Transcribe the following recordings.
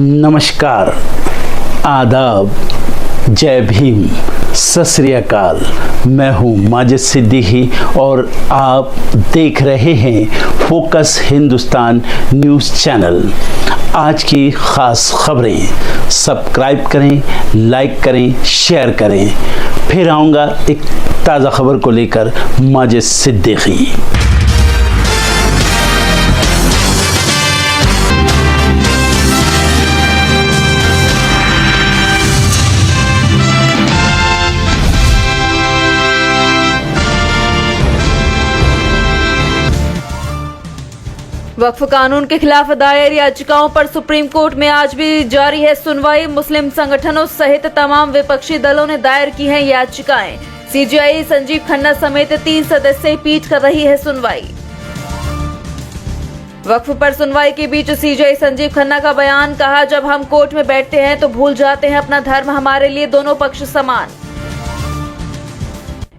नमस्कार, आदाब, जय भीम, सत श्री अकाल। मैं हूँ माजिद सिद्दीकी और आप देख रहे हैं फोकस हिंदुस्तान न्यूज़ चैनल। आज की ख़ास खबरें सब्सक्राइब करें, लाइक करें, शेयर करें। फिर आऊँगा एक ताज़ा खबर को लेकर माजिद सिद्दीकी। वक्फ कानून के खिलाफ दायर याचिकाओं पर सुप्रीम कोर्ट में आज भी जारी है सुनवाई। मुस्लिम संगठनों सहित तमाम विपक्षी दलों ने दायर की हैं याचिकाएं। सीजेआई संजीव खन्ना समेत 3 सदस्यीय पीठ कर रही है सुनवाई। वक्फ पर सुनवाई के बीच सीजेआई संजीव खन्ना का बयान, कहा जब हम कोर्ट में बैठते हैं तो भूल जाते हैं अपना धर्म, हमारे लिए दोनों पक्ष समान।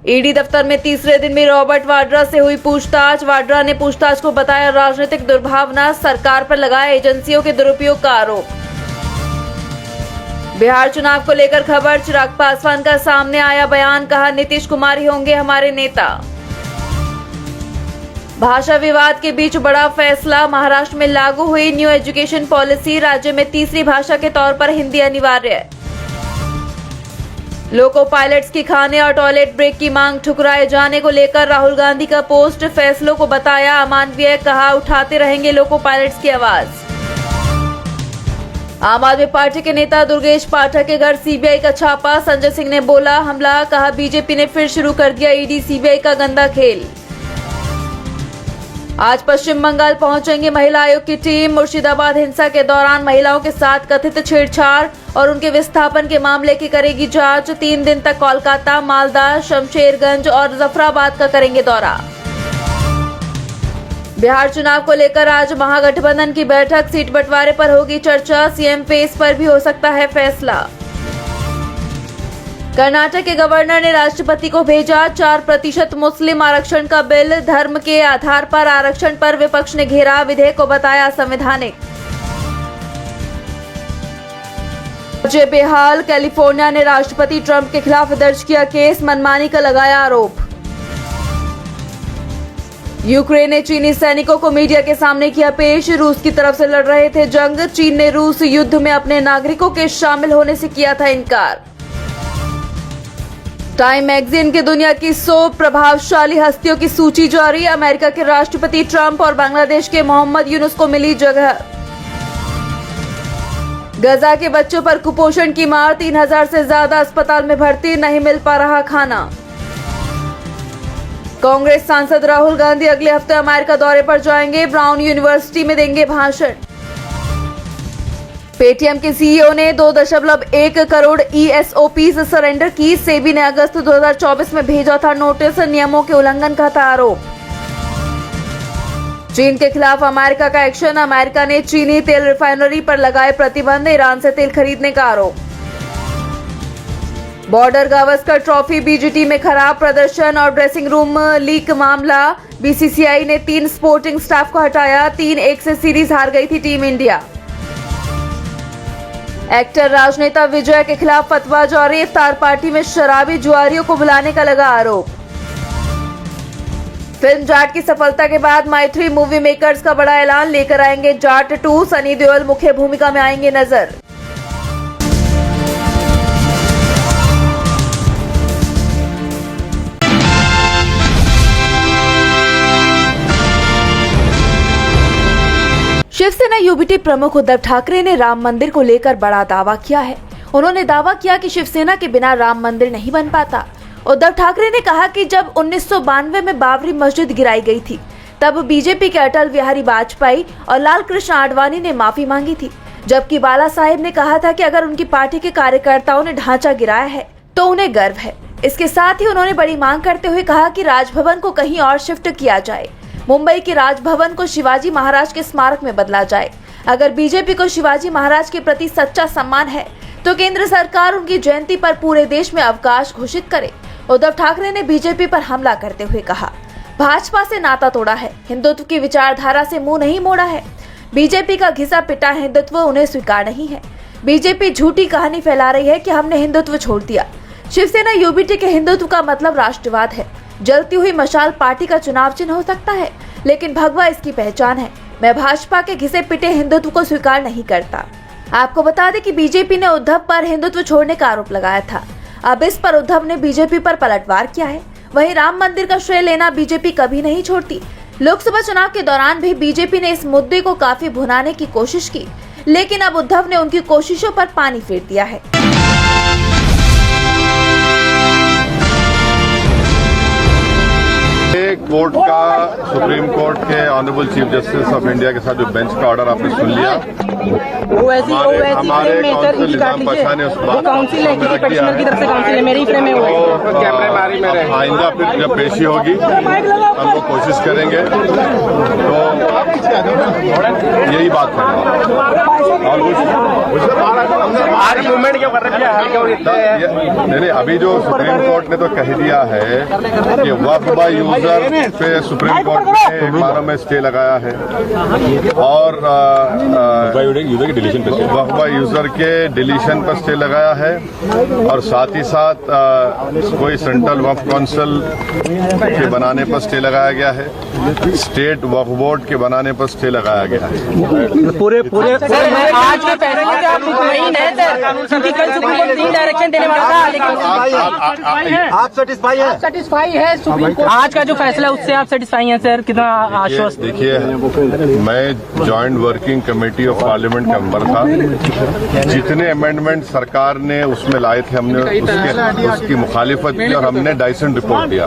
ईडी दफ्तर में तीसरे दिन भी रॉबर्ट वाड्रा से हुई पूछताछ। वाड्रा ने पूछताछ को बताया राजनीतिक दुर्भावना, सरकार पर लगाया एजेंसियों के दुरुपयोग का आरोप। बिहार चुनाव को लेकर खबर, चिराग पासवान का सामने आया बयान, कहा नीतीश कुमार ही होंगे हमारे नेता। भाषा विवाद के बीच बड़ा फैसला, महाराष्ट्र में लागू हुई न्यू एजुकेशन पॉलिसी, राज्य में तीसरी भाषा के तौर पर हिंदी अनिवार्य। लोको पायलट्स की खाने और टॉयलेट ब्रेक की मांग ठुकराए जाने को लेकर राहुल गांधी का पोस्ट, फैसलों को बताया अमानवीय, कहा उठाते रहेंगे लोको पायलट्स की आवाज। आम आदमी पार्टी के नेता दुर्गेश पाठक के घर सीबीआई का छापा, संजय सिंह ने बोला हमला, कहा बीजेपी ने फिर शुरू कर दिया ईडी सीबीआई का गंदा खेल। आज पश्चिम बंगाल पहुंचेंगी महिला आयोग की टीम। मुर्शिदाबाद हिंसा के दौरान महिलाओं के साथ कथित छेड़छाड़ और उनके विस्थापन के मामले की करेगी जांच। 3 दिन तक कोलकाता, मालदा, शमशेरगंज और जफराबाद का करेंगे दौरा। बिहार चुनाव को लेकर आज महागठबंधन की बैठक, सीट बंटवारे पर होगी चर्चा, सीएम फेस पर भी हो सकता है फैसला। कर्नाटक के गवर्नर ने राष्ट्रपति को भेजा 4% मुस्लिम आरक्षण का बिल, धर्म के आधार पर आरक्षण पर विपक्ष ने घेरा, विधेयक को बताया असंवैधानिक। राज्य बेहाल, कैलिफोर्निया ने राष्ट्रपति ट्रंप के खिलाफ दर्ज किया केस, मनमानी का लगाया आरोप। यूक्रेन ने चीनी सैनिकों को मीडिया के सामने किया पेश, रूस की तरफ से लड़ रहे थे जंग, चीन ने रूस युद्ध में अपने नागरिकों के शामिल होने से किया था इनकार। टाइम मैगजीन की दुनिया की 100 प्रभावशाली हस्तियों की सूची जारी, अमेरिका के राष्ट्रपति ट्रंप और बांग्लादेश के मोहम्मद यूनुस को मिली जगह। गजा के बच्चों पर कुपोषण की मार, 3000 से ज्यादा अस्पताल में भर्ती, नहीं मिल पा रहा खाना। कांग्रेस सांसद राहुल गांधी अगले हफ्ते अमेरिका दौरे पर जाएंगे, ब्राउन यूनिवर्सिटी में देंगे भाषण। पेटीएम के सीईओ ने 2.1 करोड़ ESOPs सरेंडर की, सेबी ने अगस्त 2024 में भेजा था नोटिस, नियमों के उल्लंघन का था आरोप। चीन के खिलाफ अमेरिका का एक्शन, अमेरिका ने चीनी तेल रिफाइनरी पर लगाए प्रतिबंध, ईरान से तेल खरीदने का आरोप। बॉर्डर गावस्कर ट्रॉफी, बीजीटी में खराब प्रदर्शन और ड्रेसिंग रूम लीक मामला, बीसीसीआई ने 3 स्पोर्टिंग स्टाफ को हटाया, 3-1 से सीरीज हार गई थी टीम इंडिया। एक्टर राजनेता विजय के खिलाफ फतवा जारी, इफ्तार पार्टी में शराबी जुआरियों को बुलाने का लगा आरोप। फिल्म जाट की सफलता के बाद माइथ्री मूवी मेकर्स का बड़ा ऐलान, लेकर आएंगे जाट 2, सनी देओल मुख्य भूमिका में आएंगे नजर। शिवसेना यूबीटी प्रमुख उद्धव ठाकरे ने राम मंदिर को लेकर बड़ा दावा किया है। उन्होंने दावा किया कि शिवसेना के बिना राम मंदिर नहीं बन पाता। उद्धव ठाकरे ने कहा कि जब 1992 में बाबरी मस्जिद गिराई गई थी, तब बीजेपी के अटल बिहारी वाजपेयी और लाल कृष्ण आडवाणी ने माफी मांगी थी, जबकि बाला साहेब ने कहा था कि अगर उनकी पार्टी के कार्यकर्ताओं ने ढांचा गिराया है तो उन्हें गर्व है। इसके साथ ही उन्होंने बड़ी मांग करते हुए कहा कि राजभवन को कहीं और शिफ्ट किया जाए, मुंबई के राजभवन को शिवाजी महाराज के स्मारक में बदला जाए। अगर बीजेपी को शिवाजी महाराज के प्रति सच्चा सम्मान है तो केंद्र सरकार उनकी जयंती पर पूरे देश में अवकाश घोषित करे। उद्धव ठाकरे ने बीजेपी पर हमला करते हुए कहा, भाजपा से नाता तोड़ा है, हिंदुत्व की विचारधारा से मुंह नहीं मोड़ा है। बीजेपी का घिसा पिटा हिंदुत्व उन्हें स्वीकार नहीं है। बीजेपी झूठी कहानी फैला रही है कि हमने हिंदुत्व छोड़ दिया। शिवसेना यूबीटी के हिंदुत्व का मतलब राष्ट्रवाद है। जलती हुई मशाल पार्टी का चुनाव चिन्ह हो सकता है, लेकिन भगवा इसकी पहचान है। मैं भाजपा के घिसे पिटे हिंदुत्व को स्वीकार नहीं करता। आपको बता दें कि बीजेपी ने उद्धव पर हिंदुत्व छोड़ने का आरोप लगाया था। अब इस पर उद्धव ने बीजेपी पर पलटवार किया है। वहीं राम मंदिर का श्रेय लेना बीजेपी कभी नहीं छोड़ती। लोकसभा चुनाव के दौरान भी बीजेपी ने इस मुद्दे को काफी भुनाने की कोशिश की, लेकिन अब उद्धव ने उनकी कोशिशों पर पानी फेर दिया है। कोर्ट का, सुप्रीम कोर्ट के honourable chief justice of India के साथ जो बेंच का ऑर्डर आपने सुन लिया, हमारे काउंसिल निजाम पाशा ने उस बात काउंसिल है कि पेटिशनर की तरफ से काउंसिल है, मेरी फ्रेम में हुआ है। आइंदा फिर जब पेशी होगी हम लोग कोशिश करेंगे, तो यही बात है। और मूवमेंट क्यों कर रहे हैं? नहीं, अभी जो सुप्रीम कोर्ट ने तो कह दिया है कि वक्फ बाय यूजर पे सुप्रीम कोर्ट ने 12 में स्टे लगाया है, और वक्फ बाय यूजर के डिलीशन पर स्टे लगाया है, और साथ ही साथ कोई सेंट्रल वक्फ काउंसिल के बनाने पर स्टे लगाया गया है, स्टेट वक्फ बोर्ड के बनाने पर स्टे लगाया गया है। पूरे आज के फैसले से आप मुतमईन हैं सर, क्योंकि कल सुप्रीम कोर्ट 3 डायरेक्शन देने वाला था, लेकिन आप सेटिस्फाई है सुप्रीम कोर्ट आज का जो फैसला है उससे आप सेटिस्फाई हैं सर? कितना आश्वस्त? देखिए, मैं joint working committee of parliament का मेंबर था। जितने अमेंडमेंट सरकार ने उसमें लाए थे, हमने उसकी मुखालिफत की और हमने डाइसेंट रिपोर्ट दिया।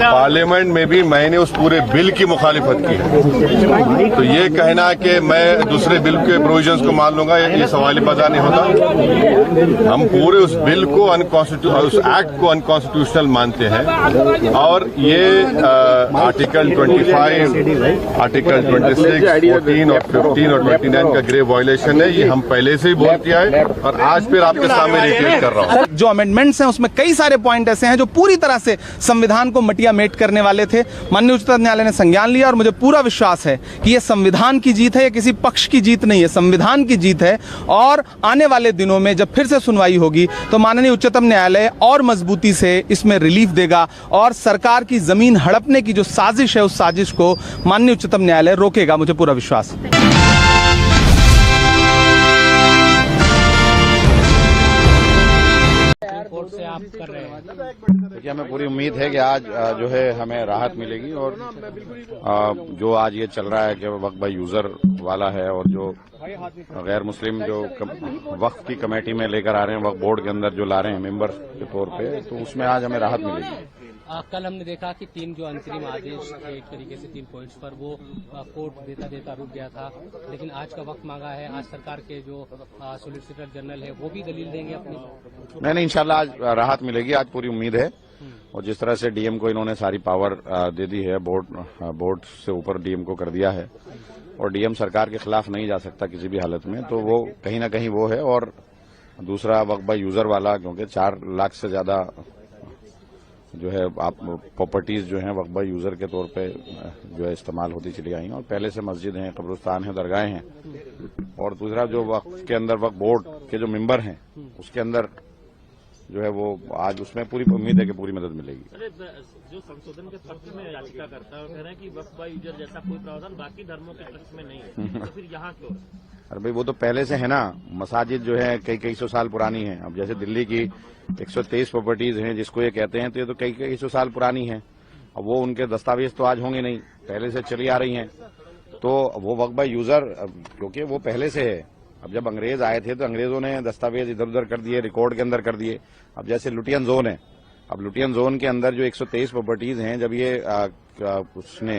पार्लियामेंट में भी मैंने उस पूरे बिल की मुखालिफत की। तो ये कहना कि मैं दूसरे बिल के प्रोविजंस को मान लूंगा, ये सवाल पैदा नहीं होता। हम पूरे उस बिल को उस एक्ट को अनकॉन्स्टिट्यूशनल मानते हैं, और ये आर्टिकल 25, आर्टिकल 26, 14 और 15 और 29 का ग्रेव वायलेशन है। ये हम पहले से ही बोल किया है, और आज फिर आपके सामने रिपीट कर रहा हूँ। जो अमेंडमेंट्स हैं उसमें कई सारे पॉइंट ऐसे हैं जो पूरी तरह से संविधान को मटिया मेट करने वाले थे। माननीय उच्चतम न्यायालय ने संज्ञान लिया, और मुझे पूरा विश्वास है कि ये संविधान की जीत है, ये किसी पक्ष की जीत नहीं है, संविधान की जीत है। और आने वाले दिनों में जब फिर से सुनवाई होगी तो माननीय उच्चतम न्यायालय और मजबूती से इसमें रिलीफ देगा, और सरकार की जमीन हड़पने की जो साजिश है उस साजिश को माननीय उच्चतम न्यायालय रोकेगा, मुझे पूरा विश्वास है। से आप कर रहे हैं? देखिए, हमें पूरी उम्मीद है कि आज जो है हमें राहत मिलेगी, और जो आज ये चल रहा है कि वक्फ बाय यूजर वाला है, और जो गैर मुस्लिम जो वक्फ की कमेटी में लेकर आ रहे हैं, वक्फ बोर्ड के अंदर जो ला रहे हैं मेंबर के तौर पे, तो उसमें आज हमें राहत मिलेगी। कल हमने देखा कि 3 जो अंतरिम आदेश थे, एक तरीके से 3 पॉइंट्स पर वो कोर्ट देता रुक गया था, लेकिन आज का वक्त मांगा है। आज सरकार के जो सॉलिसिटर जनरल है वो भी दलील देंगे अपनी? नहीं, इंशाल्लाह आज राहत मिलेगी, आज पूरी उम्मीद है। और जिस तरह से डीएम को इन्होंने सारी पावर दे दी है, बोर्ड से ऊपर डीएम को कर दिया है, और डीएम सरकार के खिलाफ नहीं जा सकता किसी भी हालत में, तो वो कहीं ना कहीं वो है। और दूसरा वक्फ बाय यूजर वाला, क्योंकि 4 लाख से ज्यादा जो है आप प्रॉपर्टीज जो हैं वक्फ बाय यूजर के तौर पे जो है इस्तेमाल होती चली आई हैं, और पहले से मस्जिद हैं, कब्रिस्तान है, दरगाहें हैं। और दूसरा जो वक्फ के अंदर वक्फ बोर्ड के जो मेंबर हैं उसके अंदर जो है वो आज उसमें पूरी उम्मीद है कि पूरी मदद मिलेगी। जो संशोधन के पक्ष में याचिका करता है वो कह रहे हैं कि वक्फ बाय यूजर जैसा कोई प्रावधान बाकी धर्मों के पक्ष में नहीं है, तो फिर यहाँ क्यों? अरे भाई, वो तो पहले से है ना। मसाजिद जो है कई सौ साल पुरानी है। अब जैसे दिल्ली की 123 प्रॉपर्टीज हैं जिसको ये कहते हैं, तो ये तो कई सौ साल पुरानी है। अब वो उनके दस्तावेज तो आज होंगे नहीं, पहले से चली आ रही हैं। तो वो वक्फ बाय यूजर, क्योंकि वो पहले से है। अब जब अंग्रेज आए थे तो अंग्रेजों ने दस्तावेज इधर उधर कर दिए, रिकॉर्ड के अंदर कर दिए। अब जैसे लुटियन जोन है, अब लुटियन जोन के अंदर जो 123 प्रॉपर्टीज हैं, जब ये उसने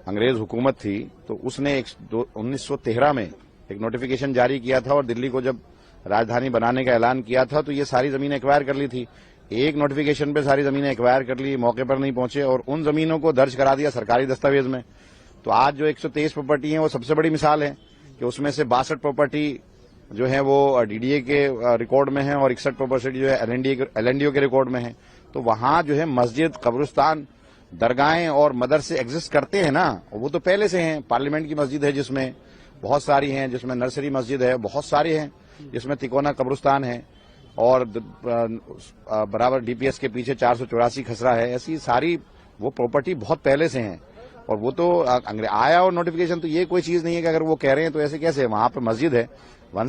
अंग्रेज हुकूमत थी तो उसने 1913 में एक नोटिफिकेशन जारी किया था, और दिल्ली को जब राजधानी बनाने का ऐलान किया था तो ये सारी जमीनें एक्वायर कर ली थी। एक नोटिफिकेशन पे सारी जमीनें एक्वायर कर ली, मौके पर नहीं पहुंचे, और उन जमीनों को दर्ज करा दिया सरकारी दस्तावेज में। तो आज जो 123 प्रॉपर्टी है वो सबसे बड़ी मिसाल है कि उसमें से 62 प्रॉपर्टी जो है वो डीडीए के रिकॉर्ड में है, और 61 प्रॉपर्टी जो है एलएनडीओ के रिकॉर्ड में है। तो वहां जो है मस्जिद, कब्रिस्तान, दरगाहें और मदरसे एग्जिस्ट करते हैं ना, वो तो पहले से हैं। पार्लियामेंट की मस्जिद है जिसमें, बहुत सारी हैं, जिसमें नर्सरी मस्जिद है, बहुत सारे हैं, जिसमें तिकोना कब्रिस्तान है और बराबर डीपीएस के पीछे 484 खसरा है। ऐसी सारी वो प्रॉपर्टी बहुत पहले से हैं और वो तो आया और नोटिफिकेशन, तो ये कोई चीज नहीं है कि अगर वो कह रहे हैं तो ऐसे कैसे है। वहां पर मस्जिद है, वन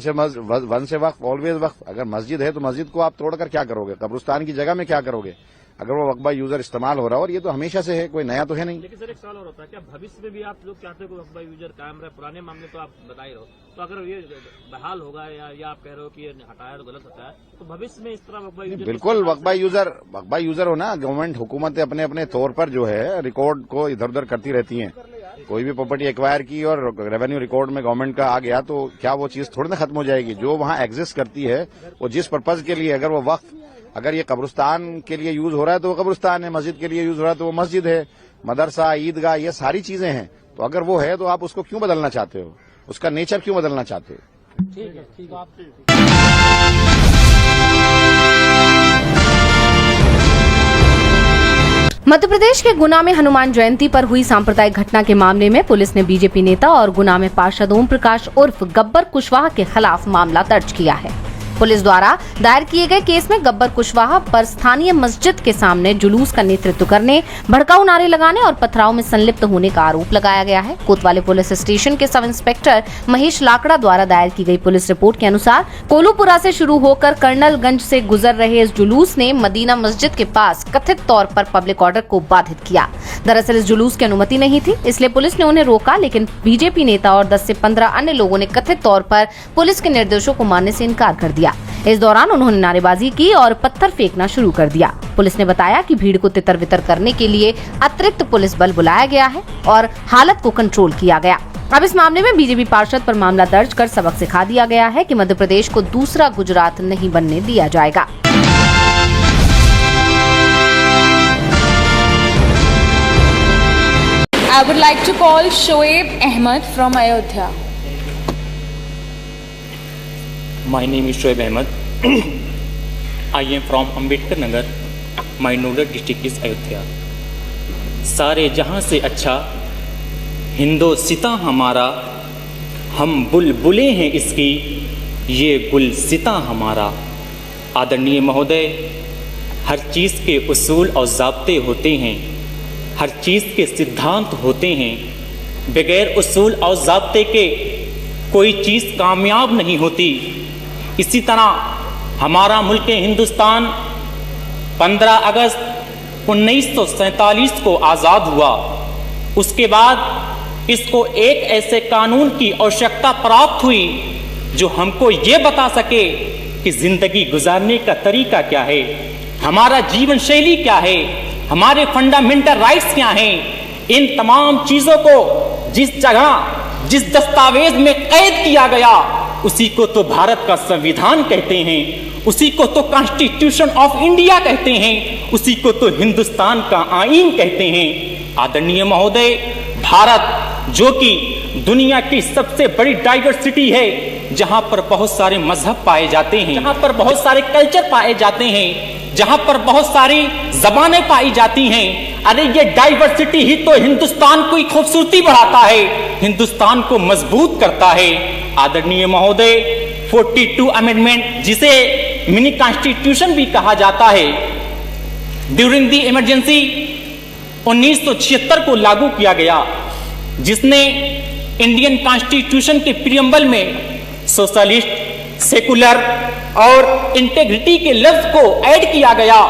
से वक्फ ऑलवेज वक्फ। अगर मस्जिद है तो मस्जिद को आप तोड़कर क्या करोगे, कब्रिस्तान की जगह में क्या करोगे अगर वो वक्फ बाय यूजर इस्तेमाल हो रहा है। और ये तो हमेशा से है, कोई नया तो है नहीं। लेकिन सर एक सवाल और होता है, क्या भविष्य में भी आप लोग चाहते हो कि वक्फ बाय यूजर कायम रहे? पुराने मामले तो आप बता ही रहो, तो अगर ये बहाल होगा या आप कह रहे हो कि ये हटाया तो गलत होता है, तो भविष्य में इस तरह वक्फ बाय यूजर बिल्कुल वक्फ बाय यूजर हो ना। गवर्नमेंट हुकूमतें अपने अपने तौर पर जो है रिकॉर्ड को इधर उधर करती रहती हैं। कोई भी प्रॉपर्टी एक्वायर की और रेवेन्यू रिकॉर्ड में गवर्नमेंट का आ गया तो क्या वो चीज थोड़ी ना खत्म हो जाएगी। जो वहां एग्जिस्ट करती है वो जिस पर्पज के लिए, अगर वो वक्फ, अगर ये कब्रिस्तान के लिए यूज हो रहा है तो वो कब्रिस्तान है, मस्जिद के लिए यूज हो रहा है तो वो मस्जिद है, मदरसा, ईदगाह, ये सारी चीजें हैं। तो अगर वो है तो आप उसको क्यों बदलना चाहते हो, उसका नेचर क्यों बदलना चाहते हो? ठीक है, ठीक है। मध्य प्रदेश के गुना में हनुमान जयंती पर हुई सांप्रदायिक घटना के मामले में पुलिस ने बीजेपी नेता और गुना में पार्षद ओम प्रकाश उर्फ गब्बर कुशवाहा के खिलाफ मामला दर्ज किया है। पुलिस द्वारा दायर किए गए केस में गब्बर कुशवाहा पर स्थानीय मस्जिद के सामने जुलूस का नेतृत्व करने, भड़काऊ नारे लगाने और पथराव में संलिप्त होने का आरोप लगाया गया है। कोतवाली पुलिस स्टेशन के सब इंस्पेक्टर महेश लाकड़ा द्वारा दायर की गई पुलिस रिपोर्ट के अनुसार कोलूपुरा से शुरू होकर कर्नलगंज से गुजर रहे इस जुलूस ने मदीना मस्जिद के पास कथित तौर पर पब्लिक ऑर्डर को बाधित किया। दरअसल इस जुलूस की अनुमति नहीं थी, इसलिए पुलिस ने उन्हें रोका, लेकिन बीजेपी नेता और 10 से 15 अन्य लोगों ने कथित तौर पर पुलिस के निर्देशों को मानने से इनकार कर दिया। इस दौरान उन्होंने नारेबाजी की और पत्थर फेंकना शुरू कर दिया। पुलिस ने बताया कि भीड़ को तितर बितर करने के लिए अतिरिक्त पुलिस बल बुलाया गया है और हालत को कंट्रोल किया गया। अब इस मामले में बीजेपी पार्षद पर मामला दर्ज कर सबक सिखा दिया गया है कि मध्य प्रदेश को दूसरा गुजरात नहीं बनने दिया जाएगा। I would like to call Shoaib Ahmed from Ayodhya. My name is Shoaib Ahmed. I am from Ambedkar Nagar. My nodal district is Ayodhya. सारे जहां से अच्छा हिंदोसिता हमारा, हम बुलबुलें हैं इसकी, ये गुलसिता हमारा। आदरणीय महोदय, हर चीज़ के उसूल और ज़ाब्ते होते हैं, हर चीज़ के सिद्धांत होते हैं। बगैर उसूल और ज़ाब्ते के कोई चीज़ कामयाब नहीं होती। इसी तरह हमारा मुल्क हिंदुस्तान 15 अगस्त 1947 को आज़ाद हुआ। उसके बाद इसको एक ऐसे कानून की आवश्यकता प्राप्त हुई जो हमको ये बता सके कि ज़िंदगी गुजारने का तरीका क्या है, हमारा जीवन शैली क्या है, हमारे फंडामेंटल राइट्स क्या हैं। इन तमाम चीज़ों को जिस जगह जिस दस्तावेज में कैद किया गया उसी को तो भारत का संविधान कहते हैं, उसी को तो कॉन्स्टिट्यूशन ऑफ इंडिया कहते हैं, उसी को तो हिंदुस्तान का आईन कहते हैं। आदरणीय महोदय, भारत जो कि दुनिया की सबसे बड़ी डाइवर्सिटी है, जहां पर बहुत सारे मजहब पाए जाते हैं, जहां पर बहुत सारे कल्चर पाए जाते हैं, जहां पर बहुत सारी जबानें पाई जाती हैं, अरे ये डाइवर्सिटी ही तो हिंदुस्तान की खूबसूरती बढ़ाता है, हिंदुस्तान को मजबूत करता है। आदरणीय महोदय, 42 अमेंडमेंट जिसे मिनी कॉन्स्टिट्यूशन भी कहा जाता है, ड्यूरिंग द इमरजेंसी 1976 को लागू किया गया, जिसने इंडियन कॉन्स्टिट्यूशन के प्रीएम्बल में सोशलिस्ट, सेकुलर और इंटेग्रिटी के लफ्ज को ऐड किया गया।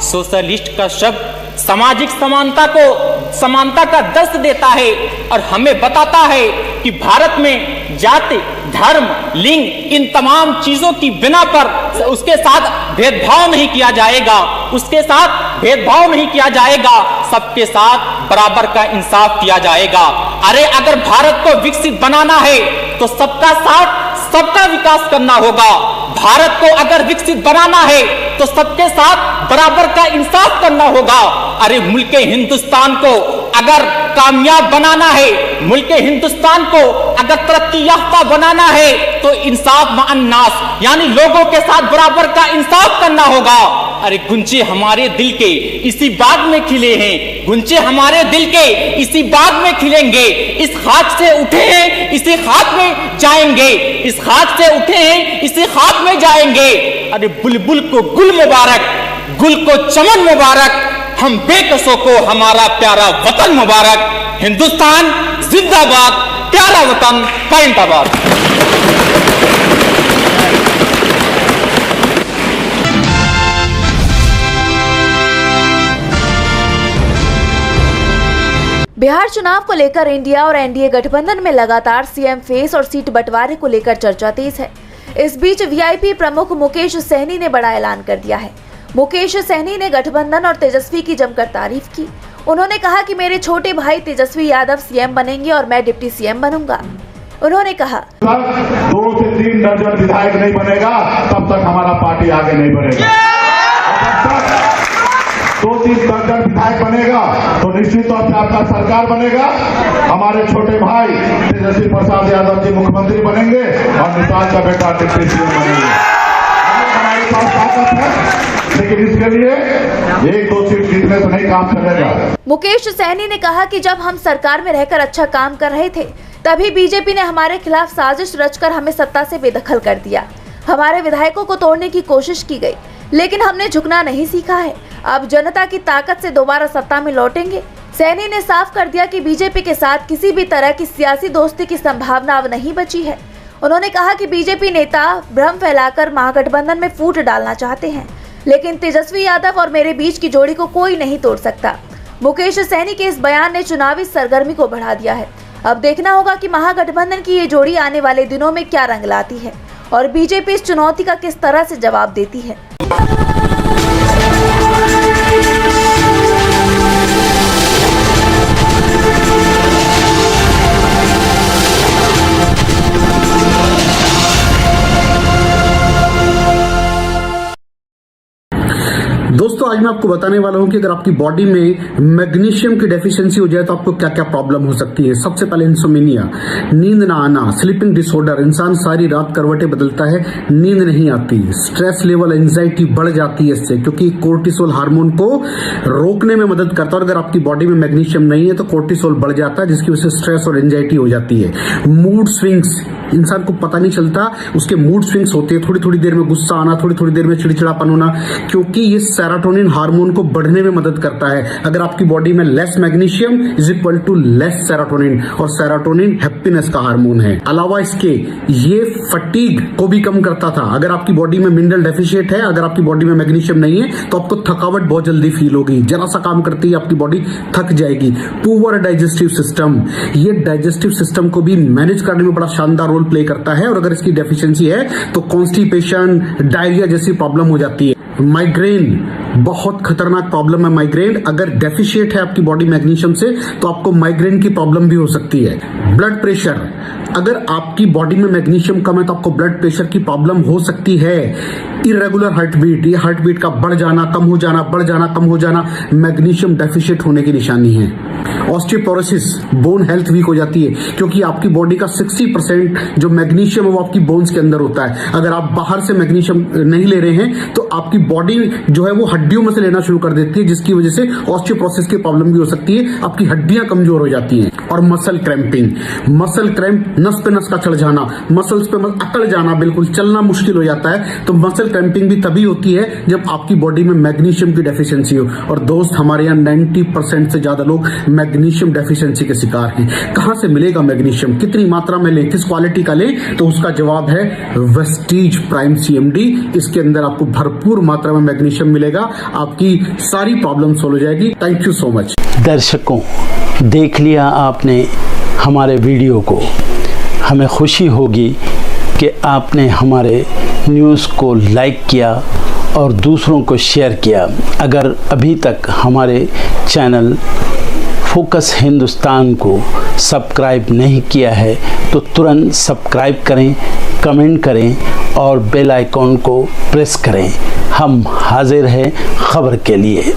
सोशलिस्ट का शब्द सामाजिक समानता का दर्श देता है और हमें बताता है कि भारत में जाति, धर्म, लिंग, इन तमाम चीजों की बिना पर उसके साथ भेदभाव नहीं किया जाएगा, उसके साथ भेदभाव नहीं किया जाएगा, सबके साथ बराबर का इंसाफ किया जाएगा। अरे अगर भारत को विकसित बनाना है तो सबका साथ, सबका विकास करना होगा। भारत को अगर विकसित बनाना है तो सबके साथ बराबर का इंसाफ करना होगा। अरे मुल्क हिंदुस्तान को अगर कामयाब बनाना है, मुल्क हिंदुस्तान को अगर तरक्की याफ्ता बनाना है तो इंसाफ मा अन्नास, यानी लोगों के साथ बराबर का इंसाफ करना होगा। अरे गुंचे हमारे दिल के इसी बाग में खिले हैं, गुंचे हमारे दिल के इसी बाग में खिलेंगे। इस खाक से उठे हैं इसी खाक में जाएंगे, इस खाक से उठे हैं इसी खाक में जाएंगे। अरे बुलबुल को गुल मुबारक, गुल को चमन मुबारक, हम बेकसों को हमारा प्यारा वतन मुबारक। हिंदुस्तान जिंदाबाद, प्यारा वतन पैंताबाद। बिहार चुनाव को लेकर इंडिया और एनडीए गठबंधन में लगातार सीएम फेस और सीट बंटवारे को लेकर चर्चा तेज है। इस बीच वीआईपी प्रमुख मुकेश सहनी ने बड़ा ऐलान कर दिया है। मुकेश सहनी ने गठबंधन और तेजस्वी की जमकर तारीफ की। उन्होंने कहा कि मेरे छोटे भाई तेजस्वी यादव सीएम बनेंगे और मैं डिप्टी सीएम बनूंगा। उन्होंने कहा 2 से 3 दर्जन विधायक नहीं बनेगा तब तक हमारा पार्टी आगे नहीं बढ़ेगा। 2-3 दर्जन विधायक बनेगा तो निश्चित तौर से आपका सरकार बनेगा। हमारे छोटे भाई तेजस्वी प्रसाद यादव जी मुख्यमंत्री बनेंगे और निषाद का बेटा डिप्टी सीएम बनेंगे। हमारे पास ताकत है, लेकिन इसके लिए 1-2 सीट जीतने से नहीं काम चलेगा। मुकेश सहनी ने कहा कि जब हम सरकार में रहकर अच्छा काम कर रहे थे तभी बीजेपी ने हमारे खिलाफ साजिश रचकर हमें सत्ता से बेदखल कर दिया। हमारे विधायकों को तोड़ने की कोशिश की गई, लेकिन हमने झुकना नहीं सीखा है। अब जनता की ताकत से दोबारा सत्ता में लौटेंगे। सैनी ने साफ कर दिया कि बीजेपी के साथ किसी भी तरह की सियासी दोस्ती की संभावना अब नहीं बची है। उन्होंने कहा कि बीजेपी नेता भ्रम फैलाकर महागठबंधन में फूट डालना चाहते हैं, लेकिन तेजस्वी यादव और मेरे बीच की जोड़ी को कोई नहीं तोड़ सकता। मुकेश सहनी के इस बयान ने चुनावी सरगर्मी को बढ़ा दिया है। अब देखना होगा कि महागठबंधन की ये जोड़ी आने वाले दिनों में क्या रंग लाती है और बीजेपी इस चुनौती का किस तरह से जवाब देती है। दोस्तों आज मैं आपको बताने वाला हूं कि अगर आपकी बॉडी में मैग्नीशियम की डेफिशिएंसी हो जाए तो आपको क्या क्या प्रॉब्लम हो सकती है। सबसे पहले इंसोमेनिया, नींद ना आना, स्लीपिंग डिसऑर्डर, इंसान सारी रात करवटें बदलता है, नींद नहीं आती, स्ट्रेस लेवल, एंजाइटी बढ़ जाती है इससे, क्योंकि कोर्टिसोल हार्मोन को रोकने में मदद करता है। अगर आपकी बॉडी में मैग्नीशियम नहीं है तो कोर्टिसोल बढ़ जाता है, जिसकी वजह से स्ट्रेस और एंजाइटी हो जाती है। मूड स्विंग्स, इंसान को पता नहीं चलता उसके मूड स्विंग्स होते हैं, थोड़ी थोड़ी देर में गुस्सा आना, थोड़ी थोड़ी देर में चिड़चिड़ापन होना, क्योंकि ये सेरोटोनिन हार्मोन को बढ़ने में मदद करता है। अगर आपकी बॉडी में less magnesium is equal to less serotonin, और सेरोटोनिन हैप्पीनेस का हार्मोन है। अलावा इसके ये फटीग को भी कम करता था। अगर आपकी बॉडी में मिनरल डेफिशिएट है, अगर आपकी बॉडी में मैग्नीशियम नहीं है तो आपको थकावट बहुत जल्दी फील होगी, जरा सा काम करती है आपकी बॉडी थक जाएगी। पुअर डाइजेस्टिव सिस्टम, ये डाइजेस्टिव सिस्टम को भी मैनेज करने में बड़ा शानदार रोल प्ले करता है, और अगर इसकी डेफिशिएंसी है तो कॉन्स्टिपेशन, डायरिया जैसी प्रॉब्लम हो जाती है। माइग्रेन बहुत खतरनाक प्रॉब्लम है। माइग्रेन अगर डेफिशिएट है आपकी बॉडी मैग्नीशियम से तो आपको माइग्रेन की प्रॉब्लम भी हो सकती है। ब्लड प्रेशर, अगर आपकी बॉडी में मैग्नीशियम कम है तो आपको ब्लड प्रेशर की प्रॉब्लम हो सकती है। इरेगुलर हार्टबीट, ये हार्टबीट का बढ़ जाना, कम हो जाना, बढ़ जाना, कम हो जाना, मैग्नीशियम डेफिशिएट होने की निशानी है। ऑस्टियोपोरोसिस, बोन हेल्थ वीक हो जाती है, क्योंकि आपकी बॉडी का 60% जो मैग्नीशियम है वो आपकी बोन्स के अंदर होता है। अगर आप बाहर से मैग्नीशियम नहीं ले रहे हैं तो आपकी बॉडी जो है वो हड्डियों में से लेना शुरू कर देती है, जिसकी वजह से ऑस्टियोपोरोसिस की प्रॉब्लम भी हो सकती है, आपकी हड्डियां कमजोर हो जाती हैं। और मसल क्रैम्पिंग, मसल क्रैम्प, नस पे नस का चढ़ जाना, मसल्स पे अकड़ जाना, बिल्कुल चलना मुश्किल हो जाता है। तो मसल क्रैम्पिंग भी तभी होती है जब आपकी बॉडी में मैग्नीशियम की डेफिशिएंसी हो। और दोस्त, हमारे यहाँ 90% से ज्यादा लोग मैग्नीशियम डेफिशिएंसी के शिकार हैं। कहां से मिलेगा मैग्नीशियम, कितनी मात्रा में लें, किस क्वालिटी का लें? तो उसका जवाब है वेस्टीज प्राइम CMD। इसके अंदर आपको भरपूर मात्रा में मैग्नीशियम मिलेगा, आपकी सारी प्रॉब्लम सॉल्व हो जाएगी। Thank you so much. दर्शकों, देख लिया आपने हमारे वीडियो को। हमें खुशी होगी कि आपने हमारे न्यूज़ को लाइक किया और दूसरों को शेयर किया। अगर अभी तक हमारे चैनल फोकस हिंदुस्तान को सब्सक्राइब नहीं किया है तो तुरंत सब्सक्राइब करें, कमेंट करें और बेल आइकॉन को प्रेस करें। हम हाजिर हैं खबर के लिए।